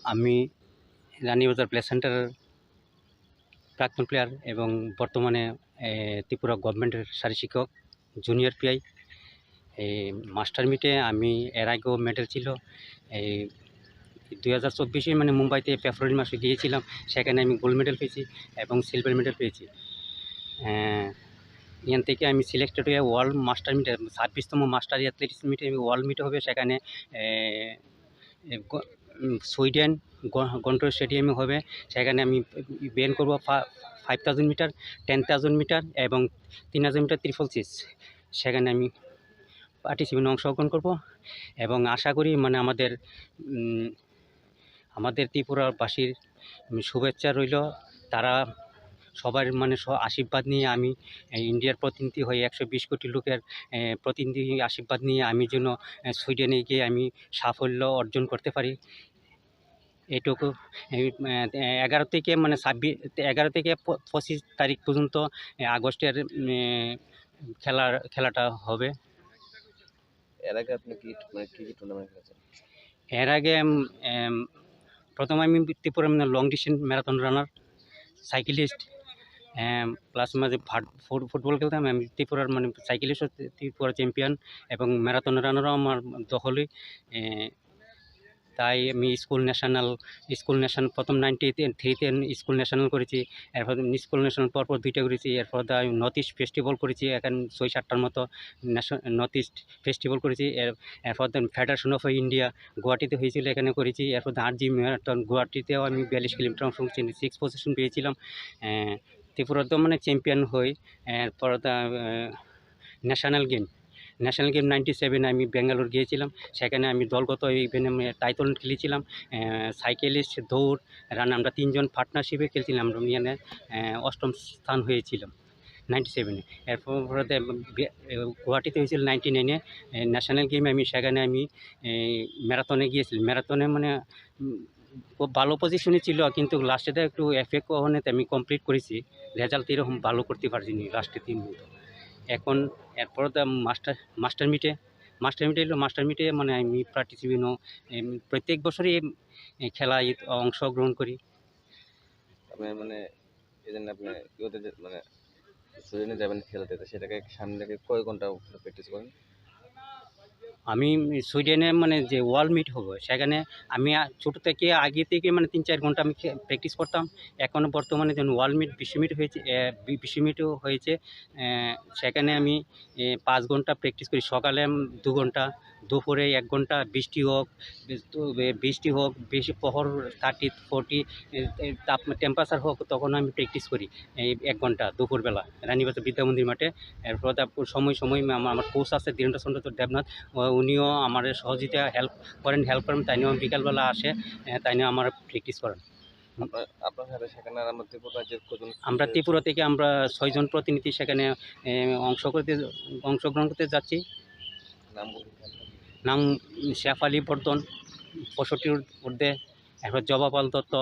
আমি রানীবাজার প্লে সেন্টারের প্রাক্তন প্লেয়ার এবং বর্তমানে ত্রিপুরা গভর্নমেন্টের শারীর শিক্ষক, জুনিয়র পিআই। এই মাস্টার মিটে আমি এর আগেও মেডেল ছিল। এই 2024 মানে মুম্বাইতে ফেব্রুয়ারি মাসে গিয়েছিলাম, সেখানে আমি গোল্ড মেডেল পেয়েছি এবং সিলভার মেডেল পেয়েছি। এখান থেকে আমি সিলেক্টেড হয়ে ওয়ার্ল্ড মাস্টার মিটে 26তম মাস্টার অ্যাথলেটিক্স মিটে ওয়ার্ল্ড মিটে হবে, সেখানে সুইডেন গন্টোর স্টেডিয়ামে হবে। সেখানে আমি বেন করবো 5000 মিটার, 10,000 মিটার এবং 3000 মিটার ট্রিপল সিক্স। সেখানে আমি পার্টিসিপেন্ট অংশগ্রহণ করব এবং আশা করি মানে আমাদের ত্রিপুরাবাসীর শুভেচ্ছা রইল। তারা সবার মানে আশীর্বাদ নিয়ে আমি ইন্ডিয়ার প্রতিনিধি হয়ে 120 কোটি লোকের প্রতিনিধি আশীর্বাদ নিয়ে আমি যেন সুইডেনে গিয়ে আমি সাফল্য অর্জন করতে পারি। এটুকু 11 থেকে মানে 11 থেকে 25 তারিখ পর্যন্ত আগস্টের খেলাটা হবে। এর আগে আপনি কি টুর্নামেন্ট খেলেছেন? এর আগে প্রথমে আমি ত্রিপুরা লং ডিস্টেন্স ম্যারাথন রানার, সাইকেলিস্ট, প্লাস মাঝে ফুটবল খেলতাম। আমি ত্রিপুরার মানে সাইকেলিস্ট, ত্রিপুরা চ্যাম্পিয়ন এবং ম্যারাথন রানারও আমার দখলে। তাই আমি স্কুল ন্যাশনাল প্রথম 93-তে স্কুল ন্যাশনাল করেছি। এরপর স্কুল ন্যাশনাল পরপর 2টা করেছি। এরপর নর্থ ইস্ট ফেস্টিভ্যাল করেছি, এখন 6-7টার মতো নর্থ ইস্ট ফেস্টিভ্যাল করেছি। এরপর ফেডারেশন অফ ইন্ডিয়া গুয়াহাটিতে হয়েছিল, এখানে করেছি। এরপর আরজি ম্যারাথন গুয়াহাটিতেও আমি 42 কিলোমিটার অংশ করেছি, 6 পজিশন পেয়েছিলাম। ত্রিপুরাতেও মানে চ্যাম্পিয়ন হই। এরপর ন্যাশনাল গেম 97 আমি ব্যাঙ্গালোর গিয়েছিলাম, সেখানে আমি দলগত ইভেন্টে টাইটল খেলেছিলাম। সাইকেলিস্ট, দৌড়, রান আমরা 3জন পার্টনারশিপে খেলছিলাম। আমরা নিয়ে 8ম স্থান হয়েছিলাম 97-এ। এরপর গুয়াহাটিতে হয়েছিল 99-এ ন্যাশনাল গেমে। আমি সেখানে আমি ম্যারাথনে গিয়েছিলাম। ম্যারাথনে মানে খুব ভালো পজিশনে ছিল, কিন্তু লাস্টেতে একটু এফেক্ট হওয়াতে আমি কমপ্লিট করেছি। রেজাল্ট এরকম ভালো করতে পারছিনি লাস্টে 3 মিনিট। এখন এরপর মাস্টার মিটে মানে আমি পার্টিসিপেট প্রত্যেক বছরই খেলায় অংশগ্রহণ করি। আপনার মানে এই জন্য আপনি মানে সুইডেনে যাবেন খেলতে, সেটাকে সামনে রেখে কয় ঘন্টা প্র্যাকটিস করেন? আমি সুইডেনে মানে যে ওয়ার্ল্ড মিট হবে, সেখানে আমি ছোটো থেকে আগে থেকে মানে 3-4 ঘন্টা আমি প্র্যাকটিস করতাম। এখনও বর্তমানে যেন ওয়ার্ল্ড মিট বিশ্বমিটও হয়েছে, সেখানে আমি 5 ঘন্টা প্র্যাকটিস করি। সকালে 2 ঘন্টা, দুপুরে 1 ঘন্টা। বৃষ্টি হোক, বেশি প্রহর 30-40 টেম্পারেচার হোক, তখন আমি প্র্যাকটিস করি এই 1 ঘন্টা দুপুরবেলা রানীবাজার বিদ্যা মন্দির মাঠে। এরপর সময় আমার কোচ আছে ধীরেন্দ্র চন্দ্র দেবনাথ, উনিও আমার সহযোগিতা হেল্প করেন। তাই নিয়েও বিকালবেলা আসে, তাই নিয়ে আমার প্র্যাকটিস করেন। আপনার সাথে সেখানে আমরা ত্রিপুরা থেকে আমরা 6 জন প্রতিনিধি সেখানে অংশগ্রহণ করতে যাচ্ছি। নাম শেফ আলী বর্ধন 65 ঊর্ধ্বে, এরপর জবাপাল দত্ত